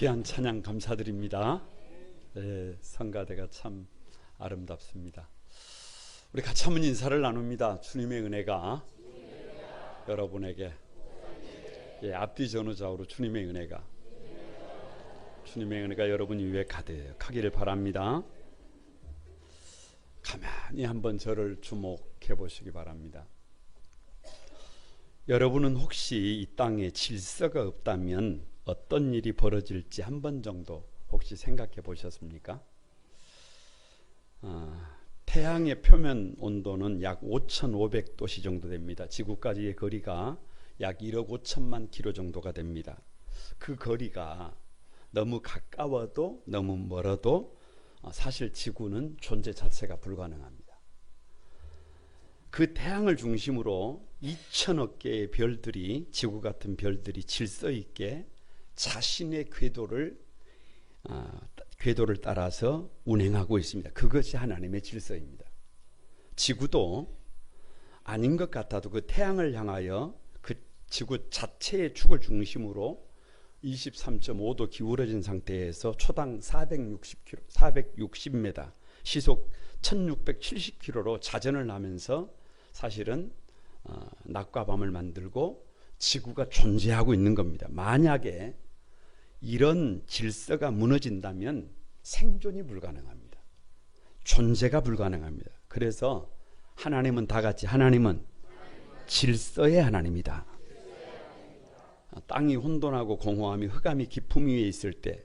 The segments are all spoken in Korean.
귀한 찬양 감사드립니다. 네, 성가대가 참 아름답습니다. 우리 같이 한번 인사를 나눕니다. 주님의 은혜가 여러분에게, 앞뒤 전후좌우로 주님의 은혜가 여러분 위에 가득하기를 바랍니다. 가만히 한번 저를 주목해 보시기 바랍니다. 여러분은 혹시 이 땅에 질서가 없다면 어떤 일이 벌어질지 한 번 정도 혹시 생각해 보셨습니까? 태양의 표면 온도는 약 5,500도씨 정도 됩니다. 지구까지의 거리가 약 1억 5천만 킬로 정도가 됩니다. 그 거리가 너무 가까워도 너무 멀어도 사실 지구는 존재 자체가 불가능합니다. 그 태양을 중심으로 2천억 개의 별들이, 지구 같은 별들이 질서 있게 자신의 궤도를 따라서 운행하고 있습니다. 그것이 하나님의 질서입니다. 지구도 아닌 것 같아도 그 태양을 향하여 그 지구 자체의 축을 중심으로 23.5도 기울어진 상태에서 초당 460m, 시속 1670km로 자전을 하면서 사실은 낮과 밤을 만들고 지구가 존재하고 있는 겁니다. 만약에 이런 질서가 무너진다면 생존이 불가능합니다. 존재가 불가능합니다. 그래서 하나님은 다 같이, 하나님은 질서의 하나님이다. 땅이 혼돈하고 공허함이 흑암이 깊음 위에 있을 때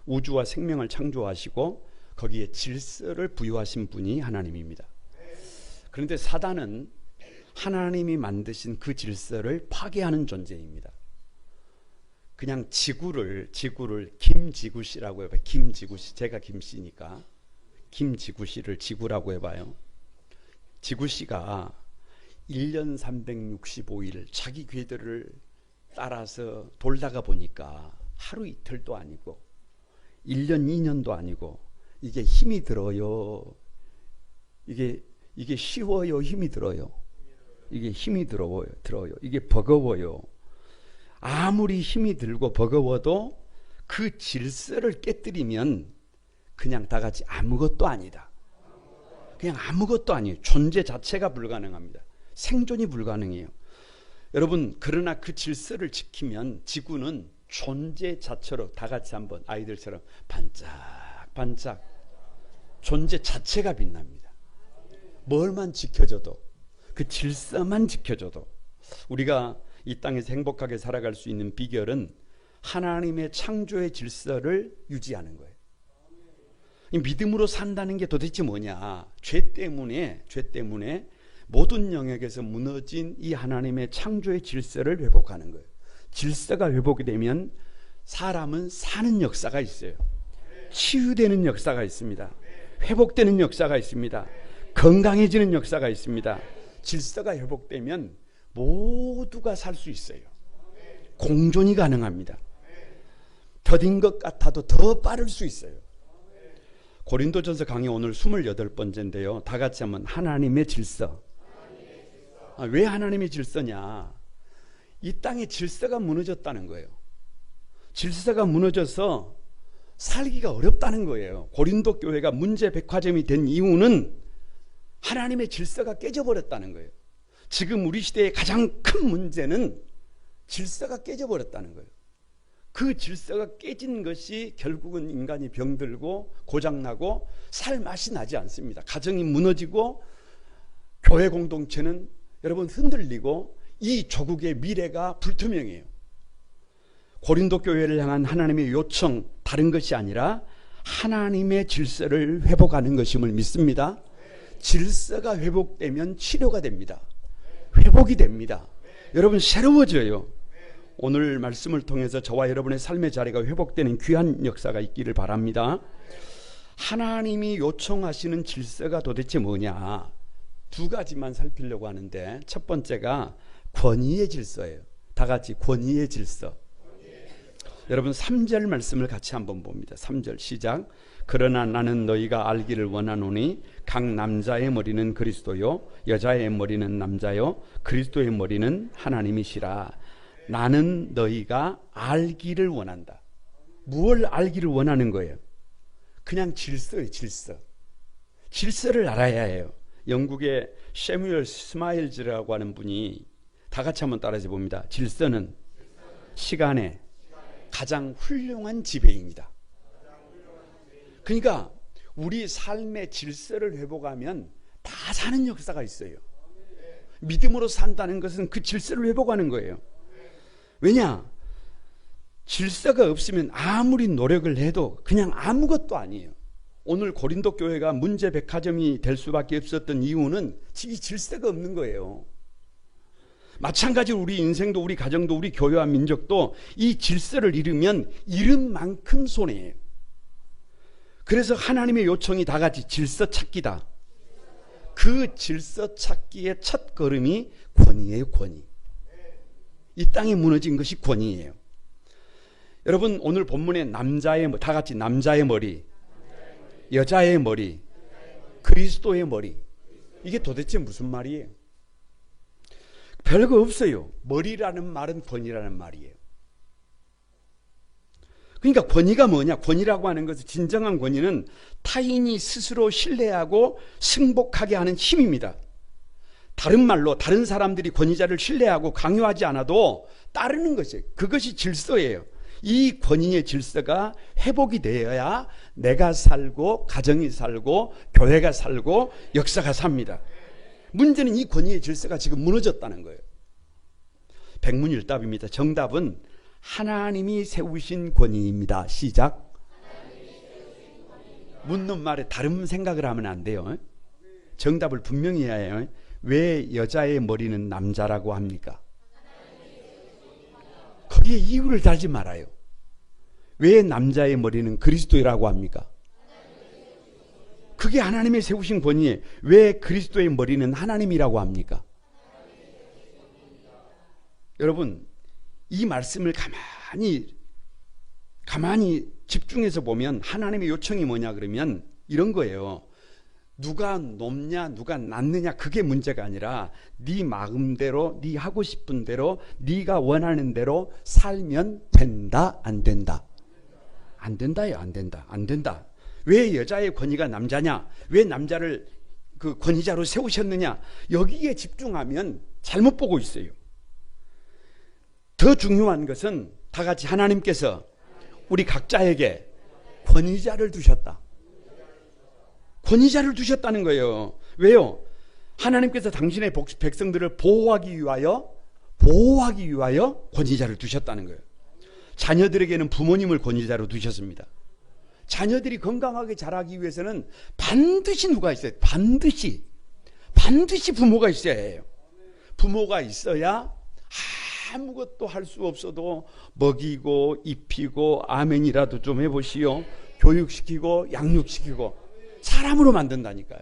우주와 생명을 창조하시고 거기에 질서를 부여하신 분이 하나님입니다. 그런데 사단은 하나님이 만드신 그 질서를 파괴하는 존재입니다. 그냥 지구를 김지구씨라고 해봐요. 김지구씨, 제가 김씨니까 김지구씨를 지구라고 해봐요. 지구씨가 1년 365일 자기 궤도를 따라서 돌다가 보니까 하루 이틀도 아니고 1년 2년도 아니고 이게 힘이 들어요. 이게 쉬워요, 힘이 들어요. 이게 힘이 들어요. 이게 버거워요. 아무리 힘이 들고 버거워도 그 질서를 깨뜨리면 그냥 다 같이 아무것도 아니다. 그냥 아무것도 아니에요. 존재 자체가 불가능합니다. 생존이 불가능해요. 여러분, 그러나 그 질서를 지키면 지구는 존재 자체로 다 같이 한번 아이들처럼 반짝반짝 존재 자체가 빛납니다. 뭘만 지켜줘도, 그 질서만 지켜줘도 우리가 이 땅에서 행복하게 살아갈 수 있는 비결은 하나님의 창조의 질서를 유지하는 거예요. 이 믿음으로 산다는 게 도대체 뭐냐? 죄 때문에 모든 영역에서 무너진 이 하나님의 창조의 질서를 회복하는 거예요. 질서가 회복이 되면 사람은 사는 역사가 있어요. 치유되는 역사가 있습니다. 회복되는 역사가 있습니다. 건강해지는 역사가 있습니다. 질서가 회복되면 모두가 살 수 있어요. 공존이 가능합니다. 더딘 것 같아도 더 빠를 수 있어요. 고린도전서 강의 오늘 28번째인데요. 다 같이 한번 하나님의 질서. 왜 하나님의 질서냐? 이 땅의 질서가 무너졌다는 거예요. 질서가 무너져서 살기가 어렵다는 거예요. 고린도 교회가 문제 백화점이 된 이유는 하나님의 질서가 깨져버렸다는 거예요. 지금 우리 시대의 가장 큰 문제는 질서가 깨져버렸다는 거예요. 그 질서가 깨진 것이 결국은 인간이 병들고 고장나고 살 맛이 나지 않습니다. 가정이 무너지고 교회 공동체는 여러분 흔들리고 이 조국의 미래가 불투명해요. 고린도 교회를 향한 하나님의 요청, 다른 것이 아니라 하나님의 질서를 회복하는 것임을 믿습니다. 질서가 회복되면 치료가 됩니다. 회복이 됩니다. 여러분, 새로워져요. 오늘 말씀을 통해서 저와 여러분의 삶의 자리가 회복되는 귀한 역사가 있기를 바랍니다. 하나님이 요청하시는 질서가 도대체 뭐냐? 두 가지만 살피려고 하는데, 첫 번째가 권위의 질서예요. 다 같이 권위의 질서. 여러분, 3절 말씀을 같이 한번 봅니다. 3절 시작. 그러나 나는 너희가 알기를 원하노니 각 남자의 머리는 그리스도요 여자의 머리는 남자요 그리스도의 머리는 하나님이시라. 나는 너희가 알기를 원한다. 무엇을 알기를 원하는 거예요? 그냥 질서예요, 질서. 질서를 알아야 해요. 영국의 셰뮤얼 스마일즈라고 하는 분이 다 같이 한번 따라해 봅니다. 질서는 시간의 가장 훌륭한 지배인이다. 그러니까 우리 삶의 질서를 회복하면 다 사는 역사가 있어요. 믿음으로 산다는 것은 그 질서를 회복하는 거예요. 왜냐? 질서가 없으면 아무리 노력을 해도 그냥 아무것도 아니에요. 오늘 고린도 교회가 문제 백화점이 될 수밖에 없었던 이유는 이 질서가 없는 거예요. 마찬가지로 우리 인생도 우리 가정도 우리 교회와 민족도 이 질서를 잃으면 잃은 만큼 손해예요. 그래서 하나님의 요청이 다 같이 질서 찾기다. 그 질서 찾기의 첫 걸음이 권위예요, 권위. 이 땅에 무너진 것이 권위예요. 여러분, 오늘 본문에 남자의, 다 같이 남자의 머리, 여자의 머리, 그리스도의 머리. 이게 도대체 무슨 말이에요? 별거 없어요. 머리라는 말은 권위라는 말이에요. 그러니까 권위가 뭐냐? 권위라고 하는 것은, 진정한 권위는 타인이 스스로 신뢰하고 승복하게 하는 힘입니다. 다른 말로 다른 사람들이 권위자를 신뢰하고 강요하지 않아도 따르는 것이에요. 그것이 질서예요. 이 권위의 질서가 회복이 되어야 내가 살고 가정이 살고 교회가 살고 역사가 삽니다. 문제는 이 권위의 질서가 지금 무너졌다는 거예요. 백문일답입니다. 정답은 하나님이 세우신 권위입니다. 시작. 묻는 말에 다른 생각을 하면 안 돼요. 정답을 분명히 해야 해요. 왜 여자의 머리는 남자라고 합니까? 거기에 이유를 달지 말아요. 왜 남자의 머리는 그리스도라고 합니까? 그게 하나님의 세우신 권위에 왜 그리스도의 머리는 하나님이라고 합니까? 여러분, 이 말씀을 가만히 집중해서 보면 하나님의 요청이 뭐냐 그러면 이런 거예요. 누가 높냐 누가 낮느냐 그게 문제가 아니라 네 마음대로 네 하고 싶은 대로 네가 원하는 대로 살면 된다 안 된다? 안 된다요. 안 된다. 안 된다. 왜 여자의 권위가 남자냐? 왜 남자를 그 권위자로 세우셨느냐? 여기에 집중하면 잘못 보고 있어요. 더 중요한 것은 다 같이 하나님께서 우리 각자에게 권위자를 두셨다. 권위자를 두셨다는 거예요. 왜요? 하나님께서 당신의 백성들을 보호하기 위하여 권위자를 두셨다는 거예요. 자녀들에게는 부모님을 권위자로 두셨습니다. 자녀들이 건강하게 자라기 위해서는 반드시 누가 있어요? 반드시 부모가 있어야 해요. 부모가 있어야 아무것도 할 수 없어도 먹이고 입히고 아멘이라도 좀 해보시오. 교육시키고 양육시키고 사람으로 만든다니까요.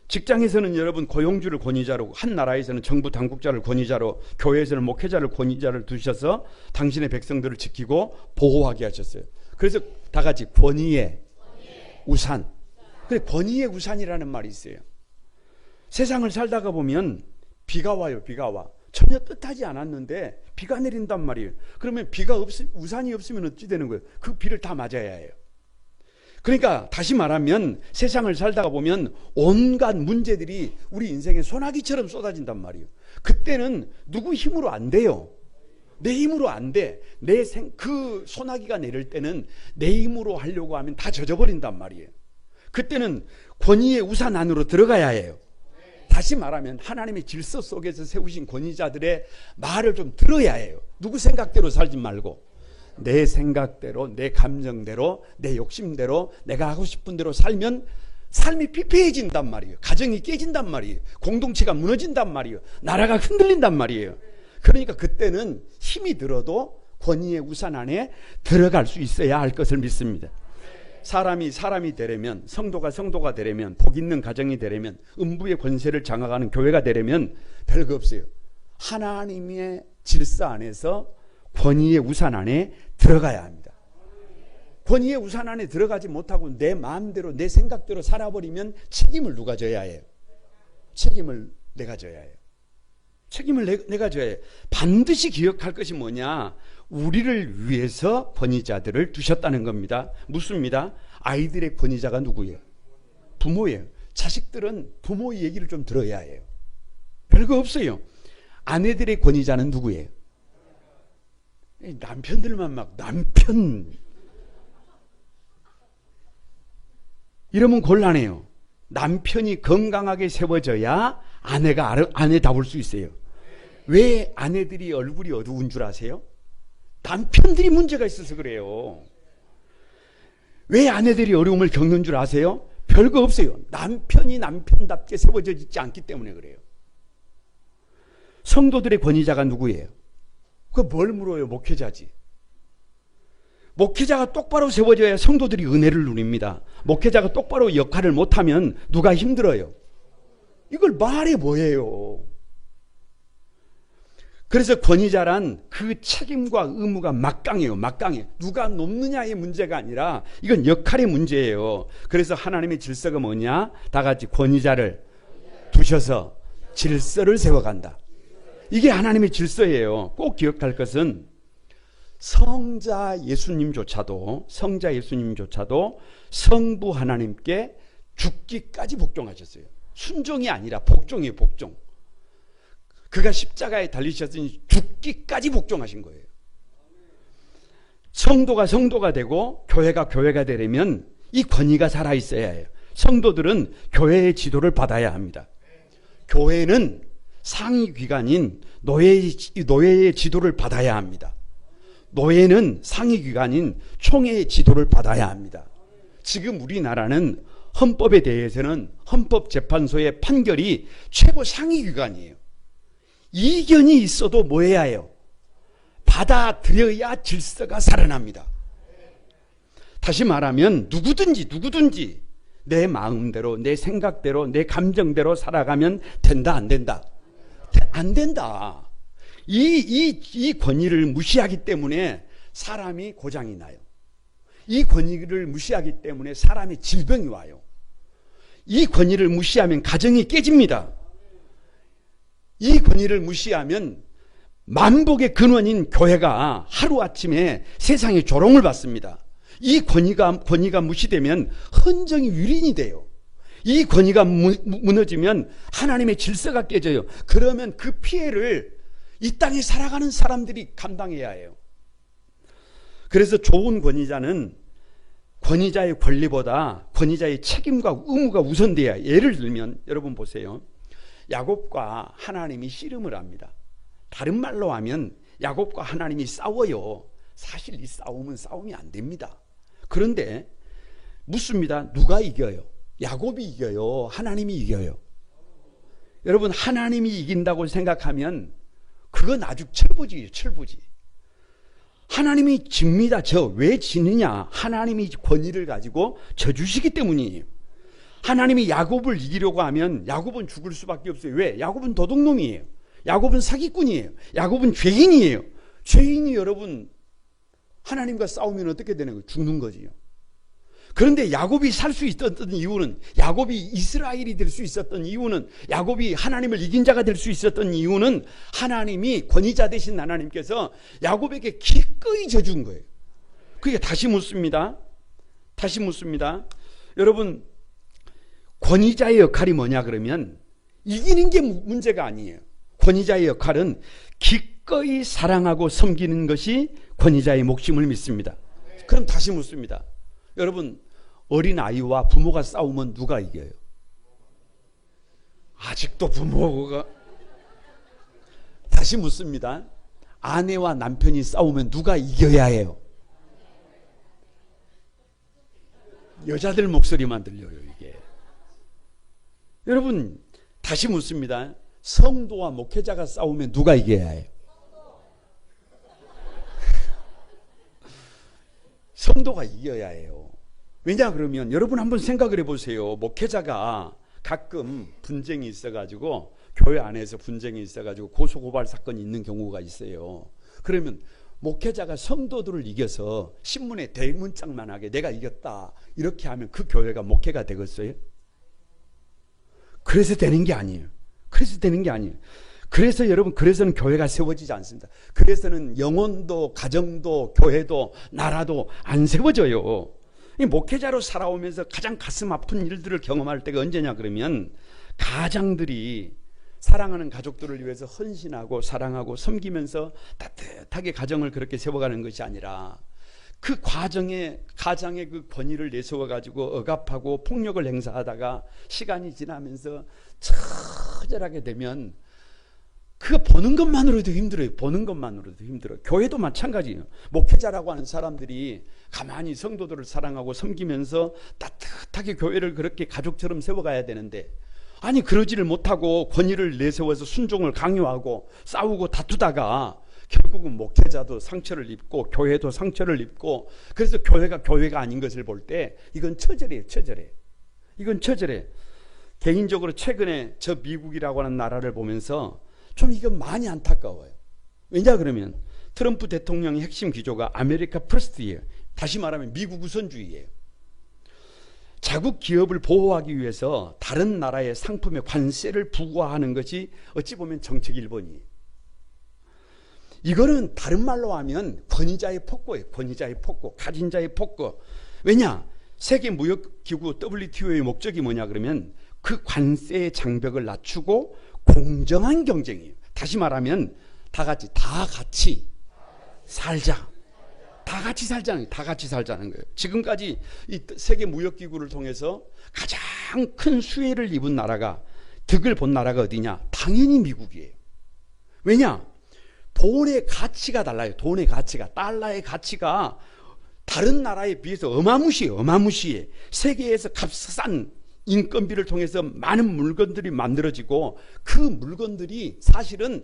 직장에서는 여러분 고용주를 권위자로, 한 나라에서는 정부 당국자를 권위자로, 교회에서는 목회자를 권위자를 두셔서 당신의 백성들을 지키고 보호하게 하셨어요. 그래서 다 같이 권위의 우산. 그래, 권위의 우산이라는 말이 있어요. 세상을 살다가 보면 비가 와요. 비가 와. 전혀 뜻하지 않았는데 비가 내린단 말이에요. 그러면 우산이 없으면 어찌 되는 거예요? 그 비를 다 맞아야 해요. 그러니까 다시 말하면 세상을 살다가 보면 온갖 문제들이 우리 인생에 소나기처럼 쏟아진단 말이에요. 그때는 누구 힘으로 안 돼요. 내 힘으로 안 돼. 그 소나기가 내릴 때는 내 힘으로 하려고 하면 다 젖어버린단 말이에요. 그때는 권위의 우산 안으로 들어가야 해요. 다시 말하면 하나님의 질서 속에서 세우신 권위자들의 말을 좀 들어야 해요. 누구 생각대로 살지 말고 내 생각대로, 내 감정대로, 내 욕심대로, 내가 하고 싶은 대로 살면 삶이 피폐해진단 말이에요. 가정이 깨진단 말이에요. 공동체가 무너진단 말이에요. 나라가 흔들린단 말이에요. 그러니까 그때는 힘이 들어도 권위의 우산 안에 들어갈 수 있어야 할 것을 믿습니다. 사람이 되려면, 성도가 되려면, 복 있는 가정이 되려면, 음부의 권세를 장악하는 교회가 되려면 별거 없어요. 하나님의 질서 안에서 권위의 우산 안에 들어가야 합니다. 권위의 우산 안에 들어가지 못하고 내 마음대로 내 생각대로 살아버리면 책임을 누가 져야 해요? 책임을 내가 져야 해요. 책임을 내가 져야 해. 반드시 기억할 것이 뭐냐? 우리를 위해서 권위자들을 두셨다는 겁니다. 묻습니다. 아이들의 권위자가 누구예요? 부모예요. 자식들은 부모의 얘기를 좀 들어야 해요. 별거 없어요. 아내들의 권위자는 누구예요? 남편들만 막 남편 이러면 곤란해요. 남편이 건강하게 세워져야 아내가 아내다울 수 있어요. 왜 아내들이 얼굴이 어두운 줄 아세요? 남편들이 문제가 있어서 그래요. 왜 아내들이 어려움을 겪는 줄 아세요? 별거 없어요. 남편이 남편답게 세워져 있지 않기 때문에 그래요. 성도들의 권위자가 누구예요? 뭘 물어요? 목회자지. 목회자가 똑바로 세워져야 성도들이 은혜를 누립니다. 목회자가 똑바로 역할을 못하면 누가 힘들어요? 이걸 말해 뭐예요? 그래서 권위자란 그 책임과 의무가 막강해요. 막강해. 누가 높느냐의 문제가 아니라 이건 역할의 문제예요. 그래서 하나님의 질서가 뭐냐? 다 같이 권위자를 두셔서 질서를 세워간다. 이게 하나님의 질서예요. 꼭 기억할 것은 성자 예수님조차도 성부 하나님께 죽기까지 복종하셨어요. 순종이 아니라 복종이에요. 복종. 그가 십자가에 달리셨으니 죽기까지 복종하신 거예요. 성도가 되고 교회가 되려면 이 권위가 살아있어야 해요. 성도들은 교회의 지도를 받아야 합니다. 교회는 상위 기관인 노예의 지도를 받아야 합니다. 노예는 상위 기관인 총회의 지도를 받아야 합니다. 지금 우리나라는 헌법에 대해서는 헌법재판소의 판결이 최고 상위 기관이에요. 이견이 있어도 뭐 해야 해요? 받아들여야 질서가 살아납니다. 다시 말하면 누구든지 내 마음대로, 내 생각대로, 내 감정대로 살아가면 된다, 안 된다? 안 된다. 이 권위를 무시하기 때문에 사람이 고장이 나요. 이 권위를 무시하기 때문에 사람의 질병이 와요. 이 권위를 무시하면 가정이 깨집니다. 이 권위를 무시하면 만복의 근원인 교회가 하루아침에 세상에 조롱을 받습니다. 이 권위가 무시되면 헌정이 유린이 돼요. 이 권위가 무너지면 하나님의 질서가 깨져요. 그러면 그 피해를 이 땅에 살아가는 사람들이 감당해야 해요. 그래서 좋은 권위자는 권위자의 권리보다 권위자의 책임과 의무가 우선돼야 해요. 예를 들면 여러분 보세요. 야곱과 하나님이 씨름을 합니다. 다른 말로 하면 야곱과 하나님이 싸워요. 사실 이 싸움이 안 됩니다. 그런데 묻습니다. 누가 이겨요? 야곱이 이겨요? 하나님이 이겨요? 여러분, 하나님이 이긴다고 생각하면 그건 아주 철부지예요. 철부지. 하나님이 집니다. 왜 지느냐? 하나님이 권위를 가지고 져주시기 때문이에요. 하나님이 야곱을 이기려고 하면 야곱은 죽을 수밖에 없어요. 왜? 야곱은 도둑놈이에요. 야곱은 사기꾼이에요. 야곱은 죄인이에요. 죄인이 여러분 하나님과 싸우면 어떻게 되는 거예요? 죽는 거지요. 그런데 야곱이 살 수 있었던 이유는, 야곱이 이스라엘이 될 수 있었던 이유는, 야곱이 하나님을 이긴 자가 될 수 있었던 이유는 하나님이 권위자 되신 하나님께서 야곱에게 기꺼이 져준 거예요. 그게 다시 묻습니다. 여러분, 권위자의 역할이 뭐냐 그러면 이기는 게 문제가 아니에요. 권위자의 역할은 기꺼이 사랑하고 섬기는 것이 권위자의 몫임을 믿습니다. 그럼 다시 묻습니다. 여러분, 어린아이와 부모가 싸우면 누가 이겨요? 아직도 부모가. 다시 묻습니다. 아내와 남편이 싸우면 누가 이겨야 해요? 여자들 목소리만 들려요, 이게. 여러분, 다시 묻습니다. 성도와 목회자가 싸우면 누가 이겨야 해요? 성도가 이겨야 해요. 왜냐 그러면 여러분 한번 생각을 해보세요. 목회자가 가끔 분쟁이 있어가지고, 교회 안에서 분쟁이 있어가지고 고소고발 사건이 있는 경우가 있어요. 그러면 목회자가 성도들을 이겨서 신문에 대문짝만하게 내가 이겼다 이렇게 하면 그 교회가 목회가 되겠어요? 그래서 되는 게 아니에요. 그래서 여러분, 그래서는 교회가 세워지지 않습니다. 그래서는 영혼도 가정도 교회도 나라도 안 세워져요. 이 목회자로 살아오면서 가장 가슴 아픈 일들을 경험할 때가 언제냐 그러면, 가장들이 사랑하는 가족들을 위해서 헌신하고 사랑하고 섬기면서 따뜻하게 가정을 그렇게 세워가는 것이 아니라, 그 과정에 가장의 그 권위를 내세워 가지고 억압하고 폭력을 행사하다가 시간이 지나면서 처절하게 되면, 그거 보는 것만으로도 힘들어요. 보는 것만으로도 힘들어요. 교회도 마찬가지예요. 목회자라고 하는 사람들이 가만히 성도들을 사랑하고 섬기면서 따뜻하게 교회를 그렇게 가족처럼 세워가야 되는데, 아니 그러지를 못하고 권위를 내세워서 순종을 강요하고 싸우고 다투다가 결국은 목회자도 상처를 입고 교회도 상처를 입고, 그래서 교회가 교회가 아닌 것을 볼 때 이건 처절해요. 처절해. 이건 처절해. 개인적으로 최근에 저 미국이라고 하는 나라를 보면서 좀 이건 많이 안타까워요. 왜냐 그러면 트럼프 대통령의 핵심 기조가 아메리카 퍼스트예요. 다시 말하면 미국 우선주의예요. 자국 기업을 보호하기 위해서 다른 나라의 상품에 관세를 부과하는 것이 어찌 보면 정책 1번이에요. 이거는 다른 말로 하면 권위자의 폭거예요. 권위자의 폭거, 가진 자의 폭거. 왜냐? 세계무역기구 WTO의 목적이 뭐냐 그러면 그 관세의 장벽을 낮추고 공정한 경쟁이에요. 다시 말하면 다 같이 살자. 다 같이 살자는 거예요. 지금까지 이 세계무역기구를 통해서 가장 큰 수혜를 입은 나라가, 득을 본 나라가 어디냐? 당연히 미국이에요. 왜냐? 돈의 가치가 달라요. 돈의 가치가, 달러의 가치가 다른 나라에 비해서 어마무시해요. 어마무시해. 세계에서 값싼 인건비를 통해서 많은 물건들이 만들어지고, 그 물건들이 사실은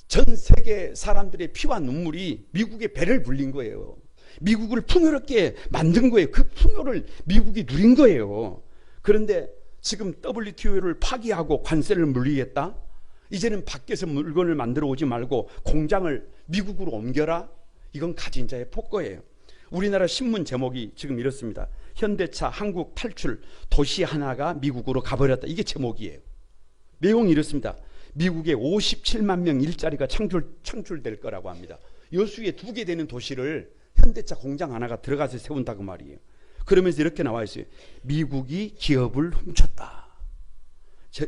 전 세계 사람들의 피와 눈물이 미국의 배를 불린 거예요. 미국을 풍요롭게 만든 거예요. 그 풍요를 미국이 누린 거예요. 그런데 지금 WTO를 파기하고 관세를 물리겠다? 이제는 밖에서 물건을 만들어 오지 말고 공장을 미국으로 옮겨라? 이건 가진 자의 폭거예요. 우리나라 신문 제목이 지금 이렇습니다. 현대차 한국 탈출, 도시 하나가 미국으로 가버렸다. 이게 제목이에요. 내용이 이렇습니다. 미국에 57만 명 일자리가 창출될 거라고 합니다. 여수에 2개 되는 도시를 현대차 공장 하나가 들어가서 세운다고 말이에요. 그러면서 이렇게 나와 있어요. 미국이 기업을 훔쳤다.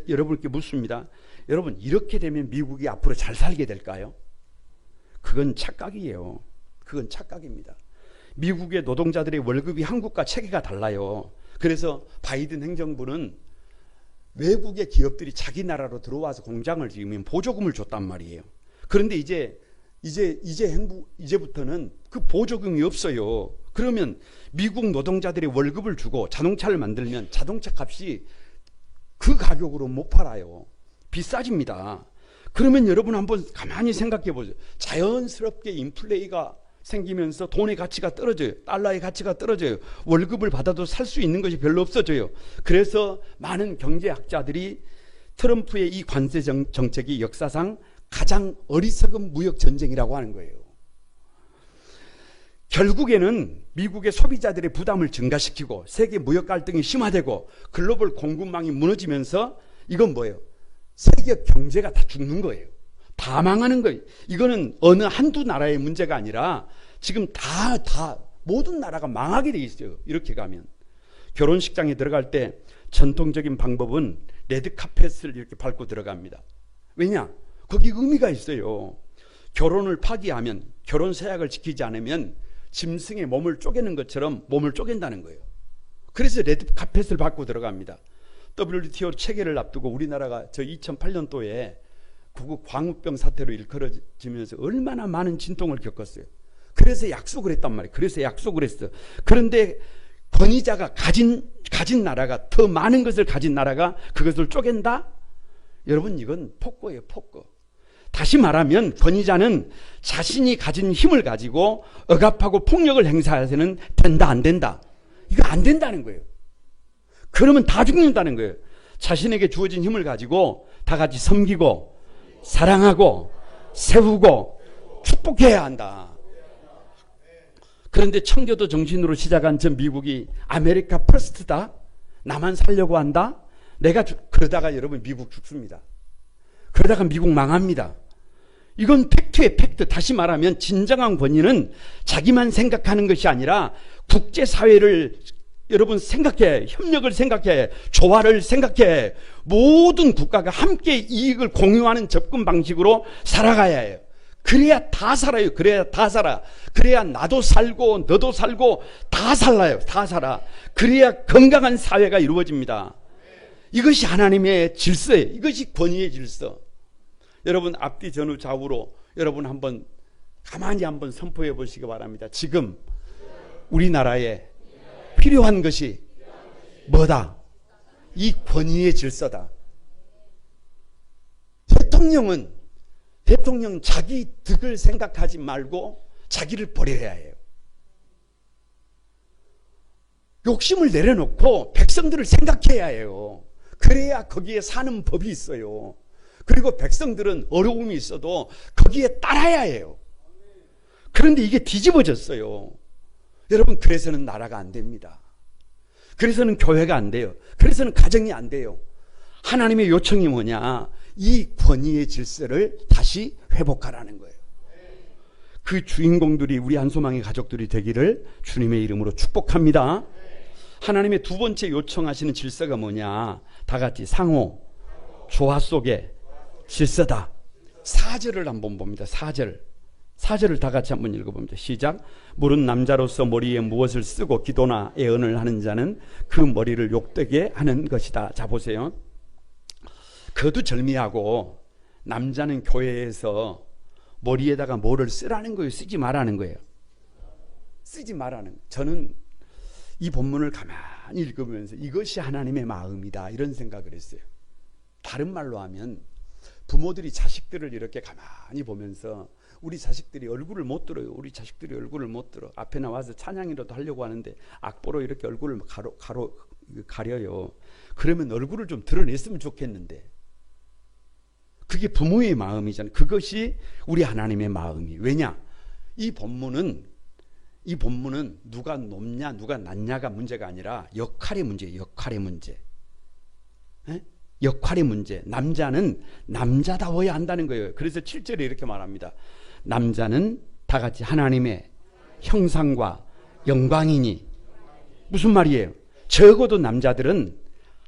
여러분께 묻습니다. 여러분, 이렇게 되면 미국이 앞으로 잘 살게 될까요? 그건 착각이에요. 그건 착각입니다. 미국의 노동자들의 월급이 한국과 체계가 달라요. 그래서 바이든 행정부는 외국의 기업들이 자기 나라로 들어와서 공장을 지으면 보조금을 줬단 말이에요. 그런데 이제부터는 그 보조금이 없어요. 그러면 미국 노동자들의 월급을 주고 자동차를 만들면 자동차 값이 그 가격으로 못 팔아요. 비싸집니다. 그러면 여러분 한번 가만히 생각해 보세요. 자연스럽게 인플레이가 생기면서 돈의 가치가 떨어져요. 달러의 가치가 떨어져요. 월급을 받아도 살 수 있는 것이 별로 없어져요. 그래서 많은 경제학자들이 트럼프의 이 관세 정책이 역사상 가장 어리석은 무역 전쟁이라고 하는 거예요. 결국에는 미국의 소비자들의 부담을 증가시키고 세계 무역 갈등이 심화되고 글로벌 공급망이 무너지면서 이건 뭐예요? 세계 경제가 다 죽는 거예요. 다 망하는 거예요. 이거는 어느 한두 나라의 문제가 아니라 지금 모든 나라가 망하게 돼 있어요. 이렇게 가면. 결혼식장에 들어갈 때 전통적인 방법은 레드카펫을 이렇게 밟고 들어갑니다. 왜냐? 거기 의미가 있어요. 결혼을 파기하면, 결혼 서약을 지키지 않으면 짐승의 몸을 쪼개는 것처럼 몸을 쪼갠다는 거예요. 그래서 레드카펫을 밟고 들어갑니다. WTO 체결을 앞두고 우리나라가 저 2008년도에 구급 광우병 사태로 일컬어지면서 얼마나 많은 진통을 겪었어요. 그래서 약속을 했단 말이에요. 그래서 약속을 했어. 그런데 권위자가 가진 나라가, 더 많은 것을 가진 나라가 그것을 쪼갠다? 여러분, 이건 폭거예요. 폭거. 다시 말하면 권위자는 자신이 가진 힘을 가지고 억압하고 폭력을 행사해서는 된다, 안 된다? 이거 안 된다는 거예요. 그러면 다 죽는다는 거예요. 자신에게 주어진 힘을 가지고 다 같이 섬기고 사랑하고 세우고 축복해야 한다. 그런데 청교도 정신으로 시작한 전 미국이 아메리카 퍼스트다? 나만 살려고 한다? 그러다가 여러분 미국 죽습니다. 그러다가 미국 망합니다. 이건 팩트예요, 팩트. 다시 말하면 진정한 권위는 자기만 생각하는 것이 아니라 국제사회를 여러분 생각해, 협력을 생각해, 조화를 생각해. 모든 국가가 함께 이익을 공유하는 접근 방식으로 살아가야 해요. 그래야 다 살아요. 그래야 다 살아. 그래야 나도 살고 너도 살고 다 살아요. 다 살아. 그래야 건강한 사회가 이루어집니다. 이것이 하나님의 질서예요. 이것이 권위의 질서. 여러분 앞뒤 전후 좌우로 여러분 한번 가만히 한번 선포해 보시기 바랍니다. 지금 우리나라에 필요한 것이 뭐다? 이 권위의 질서다. 대통령은 자기 득을 생각하지 말고 자기를 버려야 해요. 욕심을 내려놓고 백성들을 생각해야 해요. 그래야 거기에 사는 법이 있어요. 그리고 백성들은 어려움이 있어도 거기에 따라야 해요. 그런데 이게 뒤집어졌어요. 여러분, 그래서는 나라가 안 됩니다. 그래서는 교회가 안 돼요. 그래서는 가정이 안 돼요. 하나님의 요청이 뭐냐? 이 권위의 질서를 다시 회복하라는 거예요. 그 주인공들이 우리 한소망의 가족들이 되기를 주님의 이름으로 축복합니다. 하나님의 두 번째 요청하시는 질서가 뭐냐? 다 같이 상호, 조화 속에 질서다. 4절을 한번 봅니다. 4절을 다 같이 한번 읽어봅니다. 시작. 물은 남자로서 머리에 무엇을 쓰고 기도나 애언을 하는 자는 그 머리를 욕되게 하는 것이다. 자, 보세요. 거두절미하고 남자는 교회에서 머리에다가 뭐를 쓰라는 거예요? 쓰지 말라는 거예요? 쓰지 말라는 거예요. 저는 이 본문을 가만히 읽으면서 이것이 하나님의 마음이다 이런 생각을 했어요. 다른 말로 하면 부모들이 자식들을 이렇게 가만히 보면서 우리 자식들이 얼굴을 못 들어요. 우리 자식들이 얼굴을 못 들어. 앞에 나와서 찬양이라도 하려고 하는데 악보로 이렇게 얼굴을 가려요. 그러면 얼굴을 좀 드러냈으면 좋겠는데 그게 부모의 마음이잖아요. 그것이 우리 하나님의 마음이. 왜냐? 이 본문은 누가 높냐 누가 낮냐가 문제가 아니라 역할의 문제예요. 역할의 문제. 에? 역할의 문제. 남자는 남자다워야 한다는 거예요. 그래서 7절에 이렇게 말합니다. 남자는 다 같이 하나님의 형상과 영광이니. 무슨 말이에요? 적어도 남자들은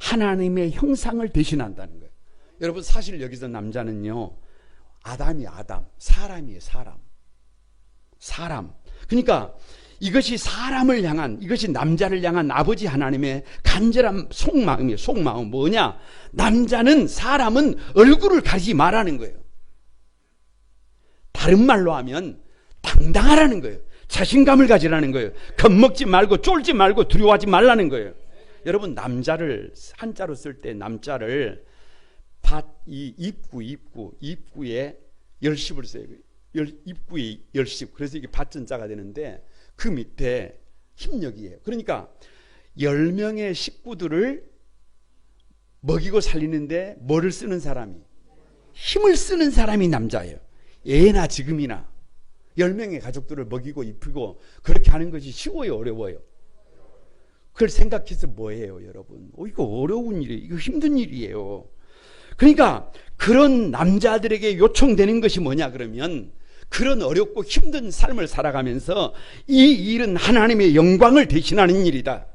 하나님의 형상을 대신한다는 거예요. 여러분, 사실 여기서 남자는요, 아담, 사람이에요. 사람. 그러니까 이것이 사람을 향한, 이것이 남자를 향한 아버지 하나님의 간절한 속마음이에요. 속마음 뭐냐? 남자는, 사람은 얼굴을 가리지 말라는 거예요. 다른 말로 하면 당당하라는 거예요. 자신감을 가지라는 거예요. 겁먹지 말고 쫄지 말고 두려워하지 말라는 거예요. 여러분, 남자를 한자로 쓸 때 남자를 이 입구에 열십을 써요. 입구에 열십. 그래서 이게 밭전자가 되는데 그 밑에 힘력이에요. 그러니까 10명의 식구들을 먹이고 살리는데 뭐를 쓰는 사람이? 힘을 쓰는 사람이 남자예요. 예나 지금이나 10명의 가족들을 먹이고 입히고 그렇게 하는 것이 쉬워요, 어려워요? 그걸 생각해서 뭐예요, 여러분? 이거 어려운 일이에요. 이거 힘든 일이에요. 그러니까 그런 남자들에게 요청되는 것이 뭐냐 그러면 그런 어렵고 힘든 삶을 살아가면서 이 일은 하나님의 영광을 대신하는 일이다.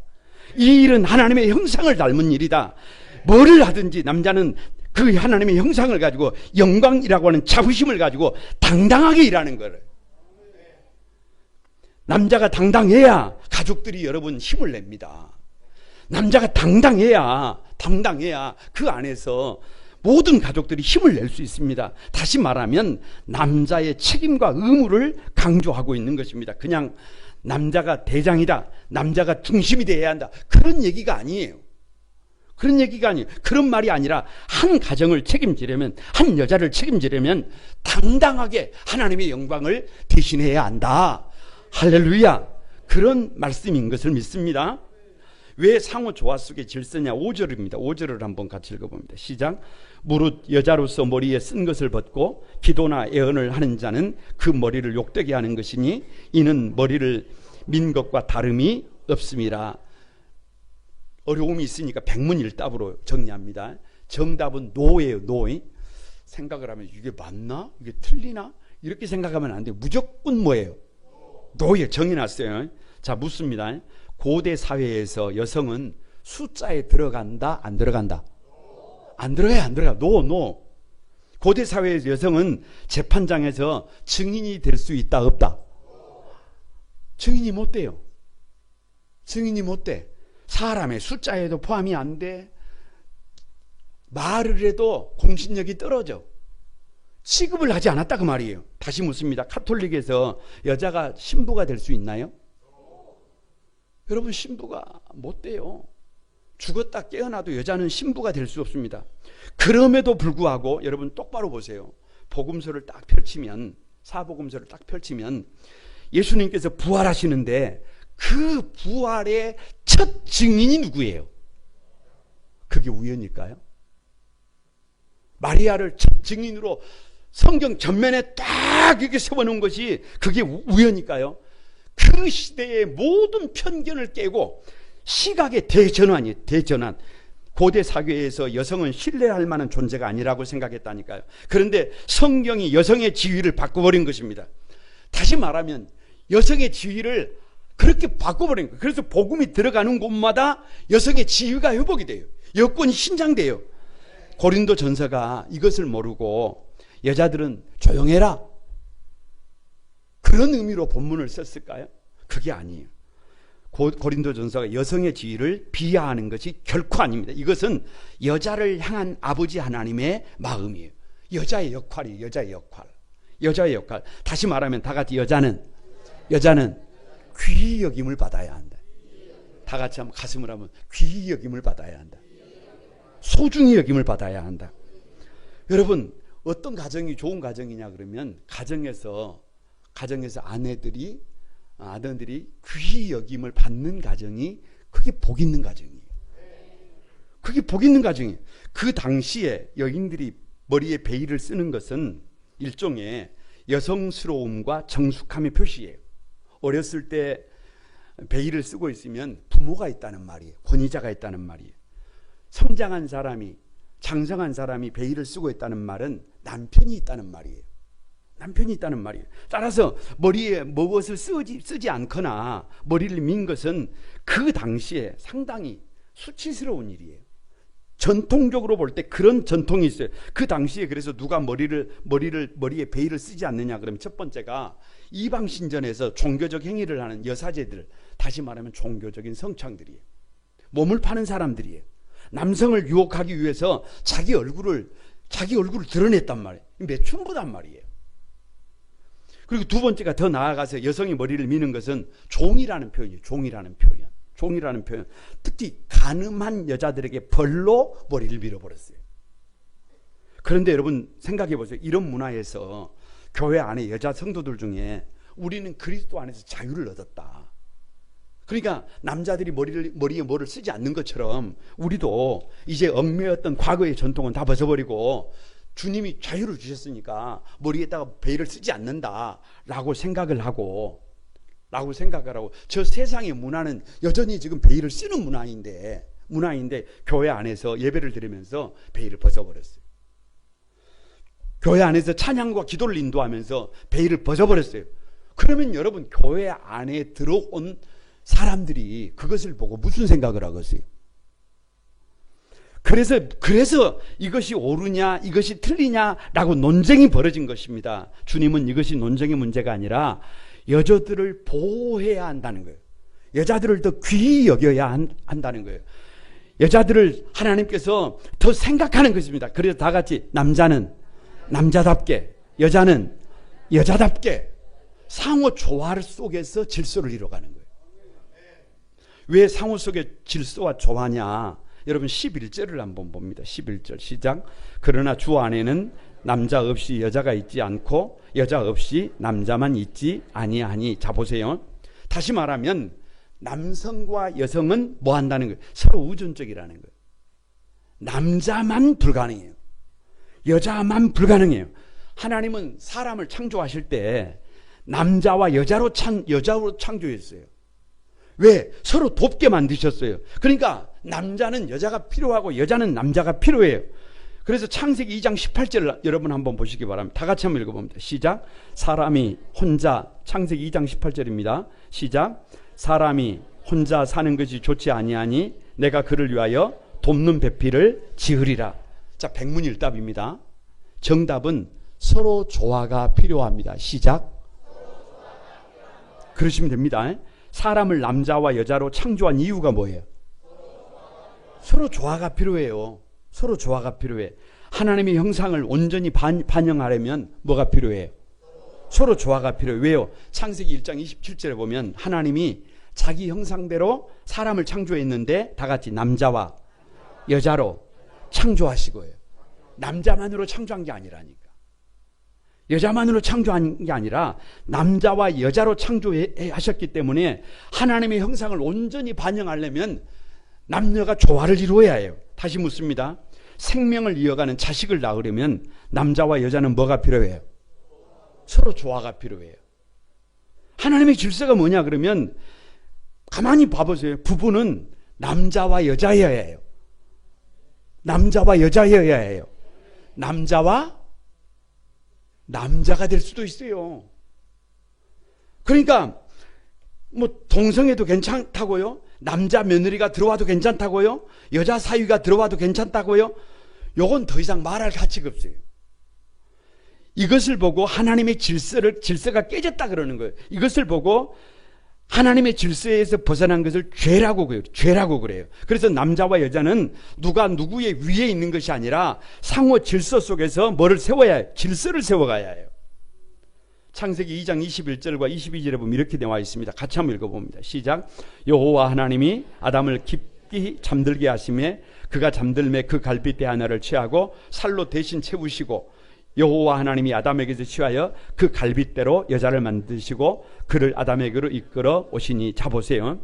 이 일은 하나님의 형상을 닮은 일이다. 뭐를 하든지 남자는 그 하나님의 형상을 가지고 영광이라고 하는 자부심을 가지고 당당하게 일하는 거를. 남자가 당당해야 가족들이 여러분 힘을 냅니다. 남자가 당당해야 그 안에서 모든 가족들이 힘을 낼 수 있습니다. 다시 말하면 남자의 책임과 의무를 강조하고 있는 것입니다. 그냥 남자가 대장이다, 남자가 중심이 되어야 한다, 그런 얘기가 아니에요. 그런 말이 아니라 한 가정을 책임지려면, 한 여자를 책임지려면 당당하게 하나님의 영광을 대신해야 한다. 할렐루야. 그런 말씀인 것을 믿습니다. 왜 상호 조화 속의 질서냐? 5절입니다. 5절을 한번 같이 읽어봅니다. 시작. 무릇 여자로서 머리에 쓴 것을 벗고 기도나 애언을 하는 자는 그 머리를 욕되게 하는 것이니 이는 머리를 민 것과 다름이 없습니다. 어려움이 있으니까 백문일답으로 정리합니다. 정답은 노예요. 노. 생각을 하면 이게 맞나? 이게 틀리나? 이렇게 생각하면 안 돼요. 무조건 뭐예요? 노예 정해놨어요. 자, 묻습니다. 고대 사회에서 여성은 숫자에 들어간다? 안 들어간다? 안 들어가요. 안 들어가. 노. 고대 사회에서 여성은 재판장에서 증인이 될 수 있다? 없다? 증인이 못 돼요. 증인이 못 돼. 사람의 숫자에도 포함이 안 돼. 말을 해도 공신력이 떨어져. 취급을 하지 않았다 그 말이에요. 다시 묻습니다. 카톨릭에서 여자가 신부가 될 수 있나요? 여러분, 신부가 못 돼요. 죽었다 깨어나도 여자는 신부가 될 수 없습니다. 그럼에도 불구하고 여러분 똑바로 보세요. 복음서를 딱 펼치면, 사복음서를 딱 펼치면 예수님께서 부활하시는데 그 부활의 첫 증인이 누구예요? 그게 우연일까요? 마리아를 첫 증인으로 성경 전면에 딱 이렇게 세워놓은 것이 그게 우연일까요? 그 시대의 모든 편견을 깨고 시각의 대전환이에요. 대전환. 고대 사회에서 여성은 신뢰할 만한 존재가 아니라고 생각했다니까요. 그런데 성경이 여성의 지위를 바꿔버린 것입니다. 다시 말하면 여성의 지위를 그렇게 바꿔버린 거예요. 그래서 복음이 들어가는 곳마다 여성의 지위가 회복이 돼요. 여권이 신장돼요. 고린도 전서가 이것을 모르고 여자들은 조용해라, 그런 의미로 본문을 썼을까요? 그게 아니에요. 고린도 전서가 여성의 지위를 비하하는 것이 결코 아닙니다. 이것은 여자를 향한 아버지 하나님의 마음이에요. 여자의 역할이에요. 여자의 역할. 여자의 역할. 다시 말하면 다 같이 여자는 귀히 여김을 받아야 한다. 다 같이 한번 가슴을 한번 귀히 여김을 받아야 한다. 소중히 여김을 받아야 한다. 여러분, 어떤 가정이 좋은 가정이냐 그러면 가정에서 아내들이 귀히 여김을 받는 가정이 그게 복 있는 가정이에요. 그게 복 있는 가정이에요. 그 당시에 여인들이 머리에 베일을 쓰는 것은 일종의 여성스러움과 정숙함의 표시예요. 어렸을 때 베일을 쓰고 있으면 부모가 있다는 말이에요. 권위자가 있다는 말이에요. 성장한 사람이, 장성한 사람이 베일을 쓰고 있다는 말은 남편이 있다는 말이에요. 남편이 있다는 말이에요. 따라서 머리에 무엇을 쓰지 않거나 머리를 민 것은 그 당시에 상당히 수치스러운 일이에요. 전통적으로 볼 때 그런 전통이 있어요. 그 당시에 그래서 누가 머리에 베일을 쓰지 않느냐 그러면 첫 번째가 이방 신전에서 종교적 행위를 하는 여사제들, 다시 말하면 종교적인 성창들이에요. 몸을 파는 사람들이에요. 남성을 유혹하기 위해서 자기 얼굴을 드러냈단 말이에요. 매춘부단 말이에요. 그리고 두 번째가 더 나아가서 여성이 머리를 미는 것은 종이라는 표현이에요. 종이라는 표현. 특히 가늠한 여자들에게 벌로 머리를 밀어버렸어요. 그런데 여러분 생각해 보세요. 이런 문화에서 교회 안에 여자 성도들 중에 우리는 그리스도 안에서 자유를 얻었다. 그러니까 남자들이 머리에 뭐를 쓰지 않는 것처럼 우리도 이제 얽매였던 과거의 전통은 다 벗어버리고 주님이 자유를 주셨으니까 머리에다가 베일을 쓰지 않는다라고 생각을 하고 저 세상의 문화는 여전히 지금 베일을 쓰는 문화인데 교회 안에서 예배를 드리면서 베일을 벗어버렸어요. 교회 안에서 찬양과 기도를 인도하면서 베일을 벗어버렸어요. 그러면 여러분, 교회 안에 들어온 사람들이 그것을 보고 무슨 생각을 하겠어요? 그래서 이것이 옳으냐 이것이 틀리냐라고 논쟁이 벌어진 것입니다. 주님은 이것이 논쟁의 문제가 아니라 여자들을 보호해야 한다는 거예요. 여자들을 더 귀히 여겨야 한다는 거예요. 여자들을 하나님께서 더 생각하는 것입니다. 그래서 다 같이 남자는 남자답게, 여자는 여자답게 상호 조화 속에서 질서를 이뤄가는 거예요. 왜 상호 속에 질서와 조화냐? 여러분 11절을 한번 봅니다. 11절 시작. 그러나 주 안에는 남자 없이 여자가 있지 않고 여자 없이 남자만 있지 아니하니. 자 보세요. 다시 말하면 남성과 여성은 뭐 한다는 거예요? 서로 우존적이라는 거예요. 남자만 불가능해요. 여자만 불가능해요. 하나님은 사람을 창조하실 때 남자와 여자로 창조했어요. 왜? 서로 돕게 만드셨어요. 그러니까 남자는 여자가 필요하고 여자는 남자가 필요해요. 그래서 창세기 2장 18절 여러분 한번 보시기 바랍니다. 다 같이 한번 읽어봅니다. 시작. 사람이 혼자, 창세기 2장 18절입니다. 시작. 사람이 혼자 사는 것이 좋지 아니하니 내가 그를 위하여 돕는 배필을 지으리라. 자, 백문일답입니다. 정답은 서로 조화가 필요합니다. 시작. 그러시면 됩니다. 사람을 남자와 여자로 창조한 이유가 뭐예요? 서로 조화가 필요해요. 서로 조화가 필요해. 하나님의 형상을 온전히 반영하려면 뭐가 필요해요? 서로 조화가 필요해요. 왜요? 창세기 1장 27절에 보면 하나님이 자기 형상대로 사람을 창조했는데 다 같이 남자와 여자로 창조하시고요. 남자만으로 창조한 게 아니라니까. 여자만으로 창조한 게 아니라 남자와 여자로 창조하셨기 때문에 하나님의 형상을 온전히 반영하려면 남녀가 조화를 이루어야 해요. 다시 묻습니다. 생명을 이어가는 자식을 낳으려면 남자와 여자는 뭐가 필요해요? 서로 조화가 필요해요. 하나님의 질서가 뭐냐 그러면 가만히 봐보세요. 부부는 남자와 여자여야 해요. 남자와 여자여야 해요. 남자와 남자가 될 수도 있어요. 그러니까 뭐 동성애도 괜찮다고요? 남자 며느리가 들어와도 괜찮다고요? 여자 사위가 들어와도 괜찮다고요? 요건 더 이상 말할 가치가 없어요. 이것을 보고 하나님의 질서가 깨졌다 그러는 거예요. 이것을 보고 하나님의 질서에서 벗어난 것을 죄라고 그래요. 그래서 남자와 여자는 누가 누구의 위에 있는 것이 아니라 상호 질서 속에서 뭐를 세워야 해요? 질서를 세워가야 해요. 창세기 2장 21절과 22절에 보면 이렇게 되어 있습니다. 같이 한번 읽어봅니다. 시작. 여호와 하나님이 아담을 깊이 잠들게 하심에 그가 잠들매 그 갈빗대 하나를 취하고 살로 대신 채우시고 여호와 하나님이 아담에게서 취하여 그 갈빗대로 여자를 만드시고 그를 아담에게로 이끌어 오시니. 자 보세요.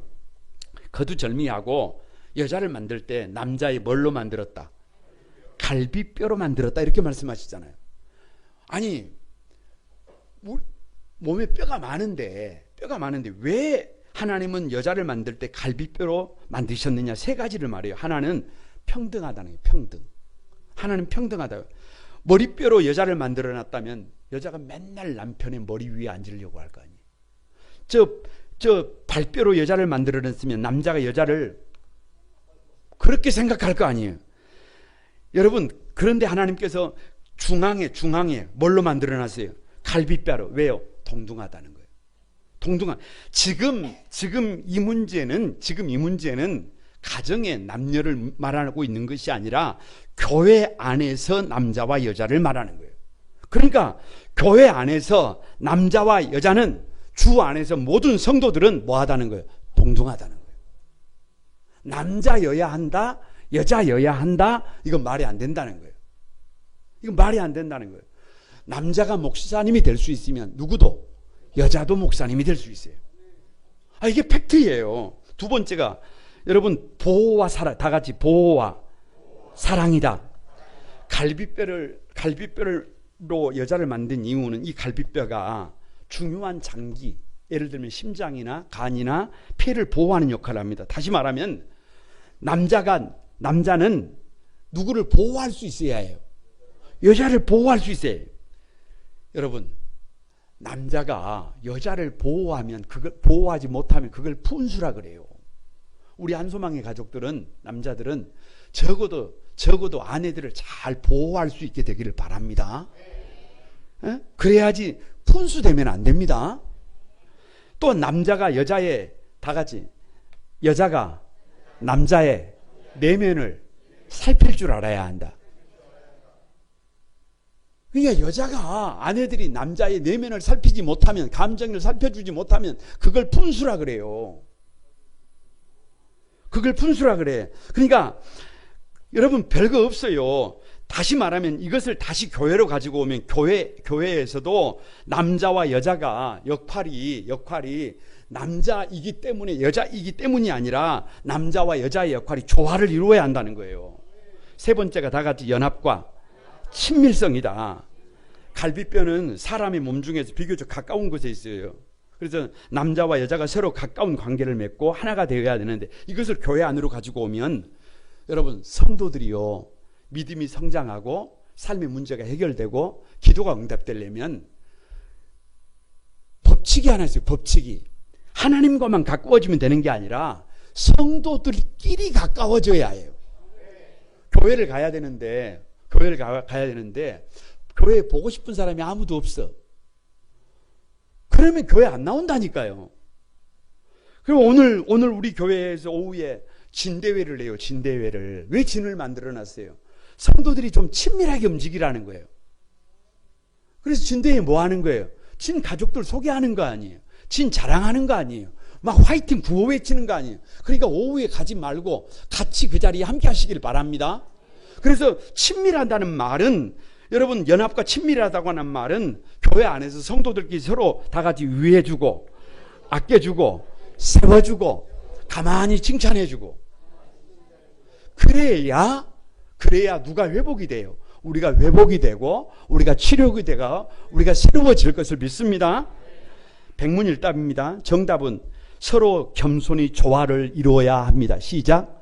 거두절미하고 여자를 만들 때 남자의 뭘로 만들었다? 갈빗뼈로 만들었다 이렇게 말씀하시잖아요. 아니 몸에 뼈가 많은데 왜 하나님은 여자를 만들 때 갈빗뼈로 만드셨느냐? 세 가지를 말해요. 하나는 평등하다는 거예요. 평등. 하나는 평등하다. 머리뼈로 여자를 만들어 놨다면 여자가 맨날 남편의 머리 위에 앉으려고 할 거 아니에요. 저 발뼈로 여자를 만들어 놨으면 남자가 여자를 그렇게 생각할 거 아니에요. 여러분, 그런데 하나님께서 중앙에 뭘로 만들어 놨어요? 갈빗뼈로. 왜요? 동등하다는 거예요. 지금 이 문제는 가정의 남녀를 말하고 있는 것이 아니라 교회 안에서 남자와 여자를 말하는 거예요. 그러니까 교회 안에서 남자와 여자는 주 안에서 모든 성도들은 뭐하다는 거예요? 동등하다는 거예요. 남자여야 한다, 여자여야 한다, 이건 말이 안 된다는 거예요. 이건 말이 안 된다는 거예요. 남자가 목사님이 될 수 있으면 누구도 여자도 목사님이 될 수 있어요. 이게 팩트예요. 두 번째가 여러분 보호와 사랑, 다 같이 보호와 사랑이다. 갈빗뼈로 여자를 만든 이유는 이 갈빗뼈가 중요한 장기, 예를 들면 심장이나 간이나 폐를 보호하는 역할을 합니다. 다시 말하면 남자는 누구를 보호할 수 있어야 해요. 여자를 보호할 수 있어야 해요. 여러분, 남자가 여자를 보호하지 못하면 그걸 푼수라 그래요. 우리 한소망의 가족들은, 남자들은 적어도 아내들을 잘 보호할 수 있게 되기를 바랍니다. 그래야지 푼수되면 안 됩니다. 또 남자가 여자가 남자의 내면을 살필 줄 알아야 한다. 그러니까 여자가 아내들이 남자의 내면을 살피지 못하면, 감정을 살펴주지 못하면 그걸 푼수라 그래요. 그걸 푼수라 그래. 그러니까 여러분 별거 없어요. 다시 말하면 이것을 다시 교회로 가지고 오면 교회에서도 남자와 여자가 역할이 남자이기 때문에 여자이기 때문이 아니라 남자와 여자의 역할이 조화를 이루어야 한다는 거예요. 세 번째가 다 같이 연합과 친밀성이다. 갈빗뼈는 사람의 몸 중에서 비교적 가까운 곳에 있어요. 그래서 남자와 여자가 서로 가까운 관계를 맺고 하나가 되어야 되는데 이것을 교회 안으로 가지고 오면 여러분 성도들이요 믿음이 성장하고 삶의 문제가 해결되고 기도가 응답되려면 법칙이 하나 있어요. 법칙이. 하나님과만 가까워지면 되는 게 아니라 성도들끼리 가까워져야 해요. 교회를 가야 되는데 교회에 보고 싶은 사람이 아무도 없어. 그러면 교회 안 나온다니까요. 그럼 오늘 우리 교회에서 오후에 진대회를 해요. 진대회를. 왜 진을 만들어놨어요? 성도들이 좀 친밀하게 움직이라는 거예요. 그래서 진대회 뭐 하는 거예요? 진 가족들 소개하는 거 아니에요. 진 자랑하는 거 아니에요. 막 화이팅 구호 외치는 거 아니에요. 그러니까 오후에 가지 말고 같이 그 자리에 함께 하시길 바랍니다. 그래서 친밀하다는 말은, 여러분, 연합과 친밀하다고 하는 말은 교회 안에서 성도들끼리 서로 다 같이 위해주고 아껴주고 세워주고 가만히 칭찬해주고, 그래야 누가 회복이 돼요. 우리가 회복이 되고 우리가 치료가 되고 우리가 새로워질 것을 믿습니다. 백문일답입니다. 정답은 서로 겸손히 조화를 이루어야 합니다. 시작.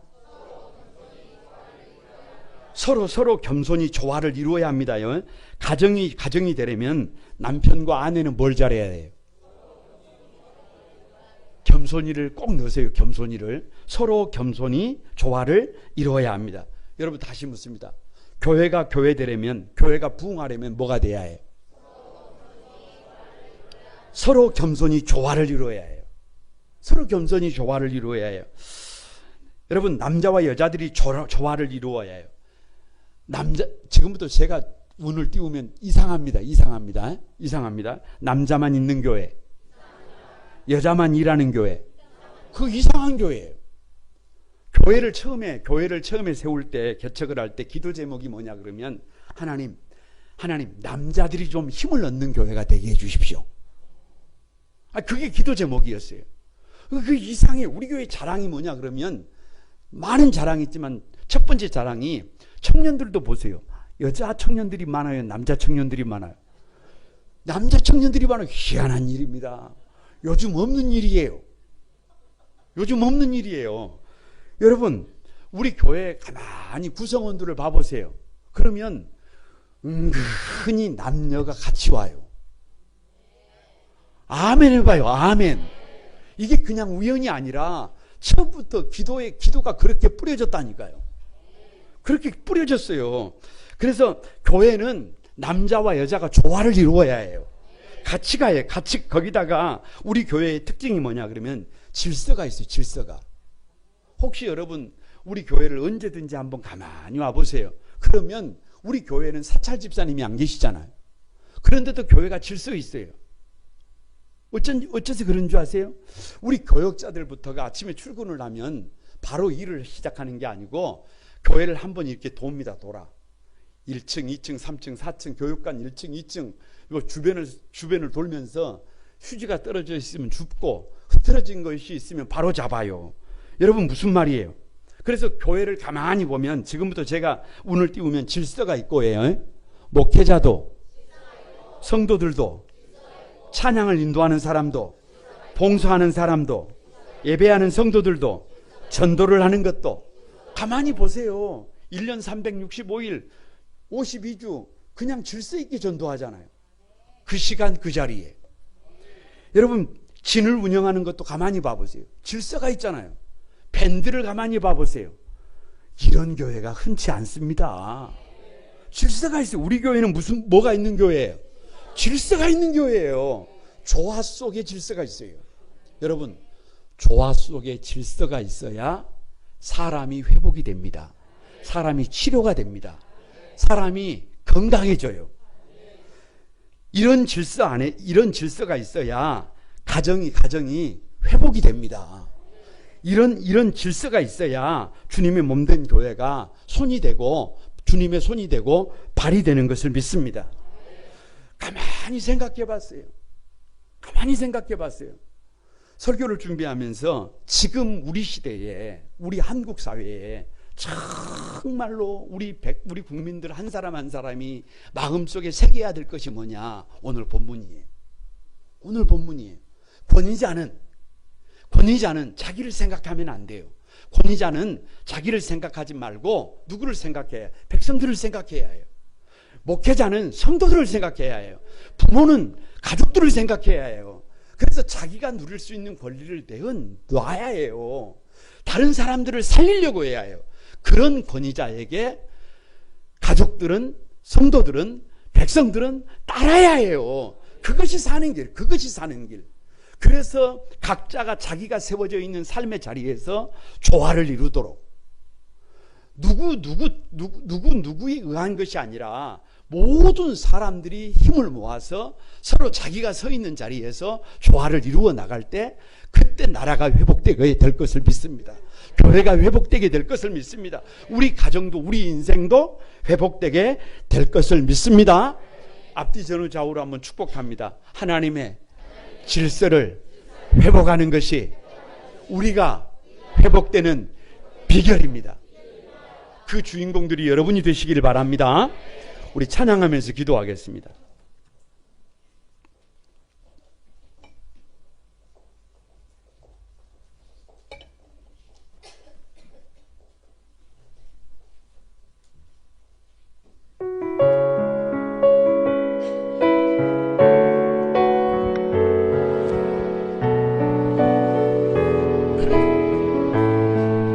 서로 겸손히 조화를 이루어야 합니다요. 가정이 되려면 남편과 아내는 뭘 잘해야 해요? 겸손히를 꼭 넣으세요. 겸손히를. 서로 겸손히 조화를 이루어야 합니다. 여러분, 다시 묻습니다. 교회가 교회되려면, 교회가 부흥하려면 뭐가 돼야 해요? 서로 겸손히 조화를 이루어야 해요. 서로 겸손히 조화를 이루어야 해요. 여러분, 남자와 여자들이 조화를 이루어야 해요. 지금부터 제가 운을 띄우면 이상합니다. 남자만 있는 교회, 여자만 일하는 교회, 그 이상한 교회예요. 교회를 처음에 세울 때, 개척을 할 때 기도 제목이 뭐냐 그러면, 하나님, 남자들이 좀 힘을 얻는 교회가 되게 해주십시오. 그게 기도 제목이었어요. 그 이상해. 우리 교회 자랑이 뭐냐 그러면, 많은 자랑이 있지만 첫 번째 자랑이, 청년들도 보세요. 여자 청년들이 많아요? 남자 청년들이 많아요? 남자 청년들이 많아요. 희한한 일입니다. 요즘 없는 일이에요. 여러분, 우리 교회 가만히 구성원들을 봐보세요. 그러면 은근히 남녀가 같이 와요. 아멘 해봐요. 아멘. 이게 그냥 우연이 아니라 처음부터 기도가 그렇게 뿌려졌다니까요. 그렇게 뿌려졌어요. 그래서 교회는 남자와 여자가 조화를 이루어야 해요. 같이 가요. 거기다가 우리 교회의 특징이 뭐냐 그러면 질서가 있어요. 질서가. 혹시 여러분 우리 교회를 언제든지 한번 가만히 와보세요. 그러면 우리 교회는 사찰 집사님이 안 계시잖아요. 그런데도 교회가 질서 있어요. 어째서 그런 줄 아세요? 우리 교역자들부터가 아침에 출근을 하면 바로 일을 시작하는 게 아니고 교회를 한번 이렇게 돕니다. 돌아. 1층, 2층, 3층, 4층, 교육관 1층, 2층 주변을 돌면서 휴지가 떨어져 있으면 줍고 흐트러진 것이 있으면 바로 잡아요. 여러분, 무슨 말이에요? 그래서 교회를 가만히 보면 지금부터 제가 운을 띄우면 질서가 있고 해요. 목회자도, 성도들도, 찬양을 인도하는 사람도, 봉사하는 사람도, 예배하는 성도들도, 전도를 하는 것도. 가만히 보세요. 1년 365일 52주 그냥 질서 있게 전도하잖아요. 그 시간 그 자리에. 여러분, 진을 운영하는 것도 가만히 봐보세요. 질서가 있잖아요. 밴드를 가만히 봐보세요. 이런 교회가 흔치 않습니다. 질서가 있어요. 우리 교회는 뭐가 있는 교회예요? 질서가 있는 교회예요. 조화 속에 질서가 있어요. 여러분, 조화 속에 질서가 있어야 사람이 회복이 됩니다. 사람이 치료가 됩니다. 사람이 건강해져요. 이런 질서가 있어야 가정이 회복이 됩니다. 이런 질서가 있어야 주님의 몸된 교회가 손이 되고 주님의 손이 되고 발이 되는 것을 믿습니다. 가만히 생각해 봤어요. 설교를 준비하면서 지금 우리 시대에, 우리 한국 사회에 정말로 우리 국민들 한 사람 한 사람이 마음속에 새겨야 될 것이 뭐냐? 오늘 본문이에요. 권위자는 자기를 생각하면 안 돼요. 권위자는 자기를 생각하지 말고 누구를 생각해? 백성들을 생각해야 해요. 목회자는 성도들을 생각해야 해요. 부모는 가족들을 생각해야 해요. 그래서 자기가 누릴 수 있는 권리를 내어놔야 해요. 다른 사람들을 살리려고 해야 해요. 그런 권위자에게 가족들은, 성도들은, 백성들은 따라야 해요. 그것이 사는 길, 그것이 사는 길. 그래서 각자가 자기가 세워져 있는 삶의 자리에서 조화를 이루도록 누구에 의한 것이 아니라 모든 사람들이 힘을 모아서 서로 자기가 서 있는 자리에서 조화를 이루어 나갈 때 그때 나라가 회복되게 될 것을 믿습니다. 교회가 회복되게 될 것을 믿습니다. 우리 가정도 우리 인생도 회복되게 될 것을 믿습니다. 앞뒤 전후 좌우로 한번 축복합니다. 하나님의 질서를 회복하는 것이 우리가 회복되는 비결입니다. 그 주인공들이 여러분이 되시기를 바랍니다. 우리 찬양하면서 기도하겠습니다.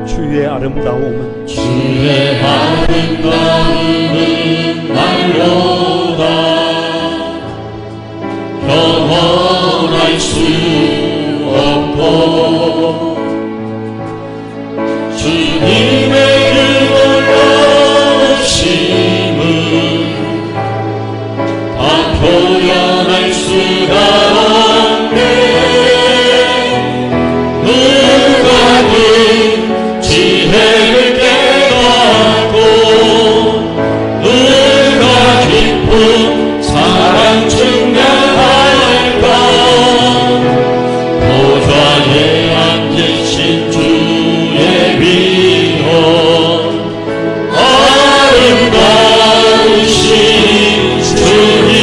주의 아름다움은 주의 아름다움은 날로다 영원할 수 없고 주님의 그 놀라우심은 다 표현할 수가 없네. 누가 그 지혜를 깨닫고 누가 깊은 사랑 증명할까. 보좌에 앉으신 주의 위엄 아름다우신 주님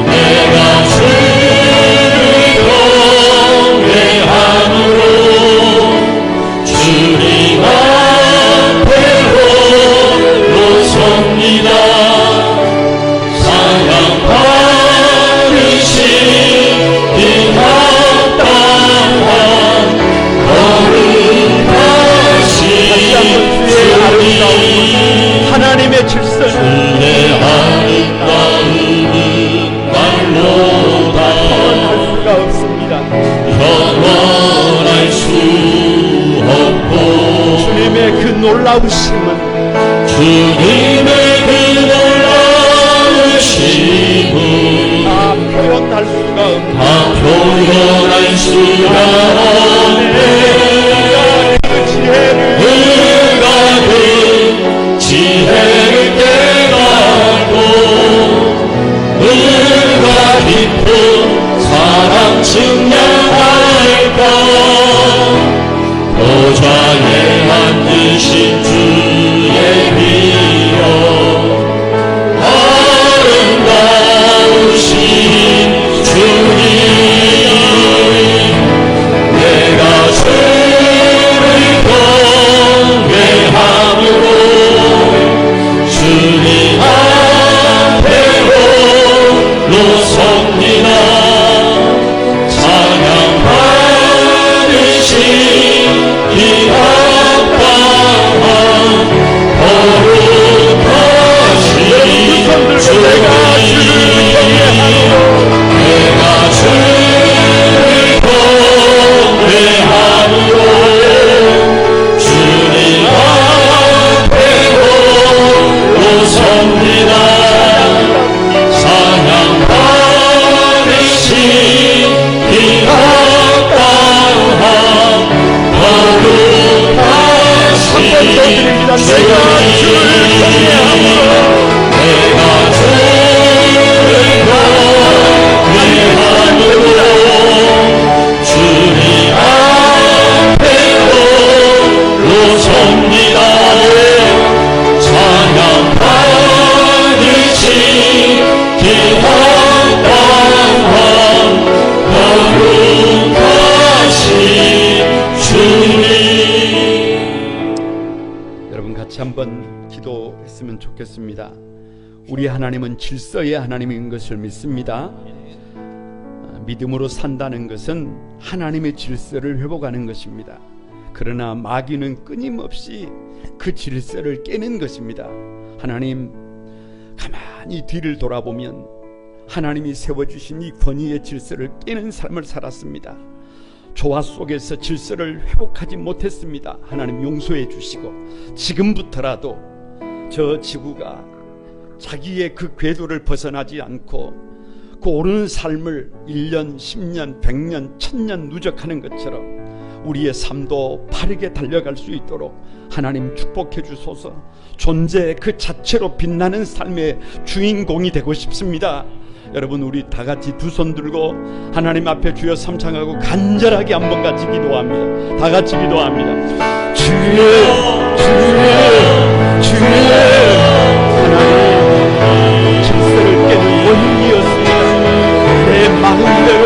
내가 주를 경외함으로 주님 앞에 홀로 섭니다. 사랑받으신 이 합당한 거룩하신 주님 하나님의 질서는 내 아름다움은 말로다 할 수가 없습니다. 영원할 수 없고 주님의 그 놀라우심은 주님의 그 놀라우심은 다 표현할 수가 없는 다 표현할 수가 없네. 그 지혜를 누가 그 지혜를 깨닫고 누가 깊은 사랑 증명할까. 보좌에 앉으신 주의 위엄 아름다우신 주님 내가 주를 경외함으로 주님 앞에 홀로 섭니다. 있으면 좋겠습니다. 우리 하나님은 질서의 하나님인 것을 믿습니다. 믿음으로 산다는 것은 하나님의 질서를 회복하는 것입니다. 그러나 마귀는 끊임없이 그 질서를 깨는 것입니다. 하나님, 가만히 뒤를 돌아보면 하나님이 세워주신 이 권위의 질서를 깨는 삶을 살았습니다. 조화 속에서 질서를 회복하지 못했습니다. 하나님 용서해 주시고 지금부터라도 저 지구가 자기의 그 궤도를 벗어나지 않고 그 오르는 삶을 1년, 10년, 100년, 1000년 누적하는 것처럼 우리의 삶도 바르게 달려갈 수 있도록 하나님 축복해 주소서. 존재 그 자체로 빛나는 삶의 주인공이 되고 싶습니다. 여러분, 우리 다 같이 두 손 들고 하나님 앞에 주여 삼창하고 간절하게 한번 같이 기도합니다. 다 같이 기도합니다. 주여, 하나님, 질서를 깨는 원인이었습니다. 내 마음대로,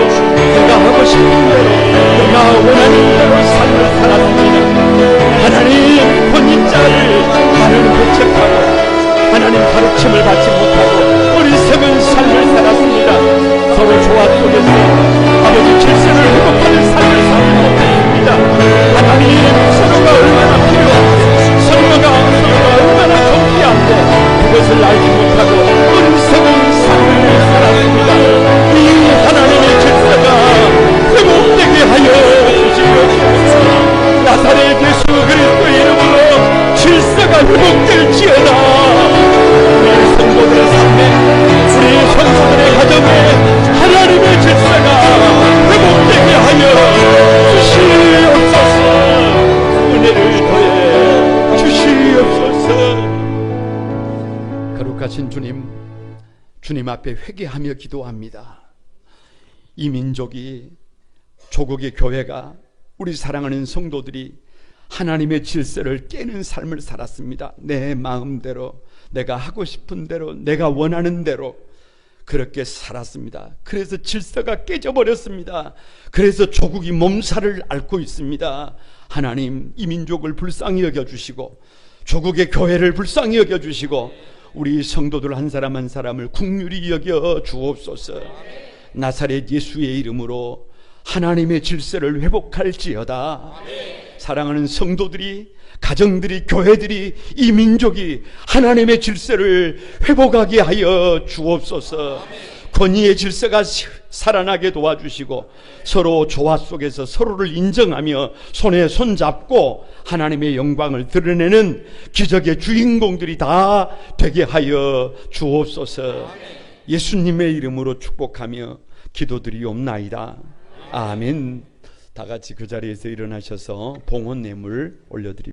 내가 하고 싶은 대로, 내가 원하는 대로 삶을 살았습니다. 하나님, 권위자를 나는 배척하고 하나님 가르침을 받지 못하고 어리석은 삶을 살았습니다. 서로 조화 속에서 아버지 질서를 회복하는 삶을 살지 못했습니다. 하나님, 서로가 얼마나 필요하고 서로가 얼마나 존귀한데 그것을 알지 못하고 어리석은 삶을 살았습니다. 이 하나님의 질서가 회복되게 하여 주시옵소서. 나사렛 예수 그리스도의 이름으로 질서가 회복될지어다. 우리 성도들의 삶에, 우리 성도들의 가정에 하나님의 질서가 회복되게 하여 주시옵소서. 은혜를 더해 주시옵소서. 거룩하신 주님 앞에 회개하며 기도합니다. 이 민족이, 조국의 교회가, 우리 사랑하는 성도들이 하나님의 질서를 깨는 삶을 살았습니다. 내 마음대로, 내가 하고 싶은 대로, 내가 원하는 대로 그렇게 살았습니다. 그래서 질서가 깨져버렸습니다. 그래서 조국이 몸살을 앓고 있습니다. 하나님, 이 민족을 불쌍히 여겨주시고 조국의 교회를 불쌍히 여겨주시고 우리 성도들 한 사람 한 사람을 긍휼히 여겨 주옵소서. 나사렛 예수의 이름으로 하나님의 질서를 회복할지어다. 사랑하는 성도들이, 가정들이, 교회들이, 이 민족이 하나님의 질서를 회복하게 하여 주옵소서. 권위의 질서가 살아나게 도와주시고 서로 조화 속에서 서로를 인정하며 손에 손잡고 하나님의 영광을 드러내는 기적의 주인공들이 다 되게 하여 주옵소서. 예수님의 이름으로 축복하며 기도드리옵나이다. 아멘. 다 같이 그 자리에서 일어나셔서 봉헌 예물 올려드립니다.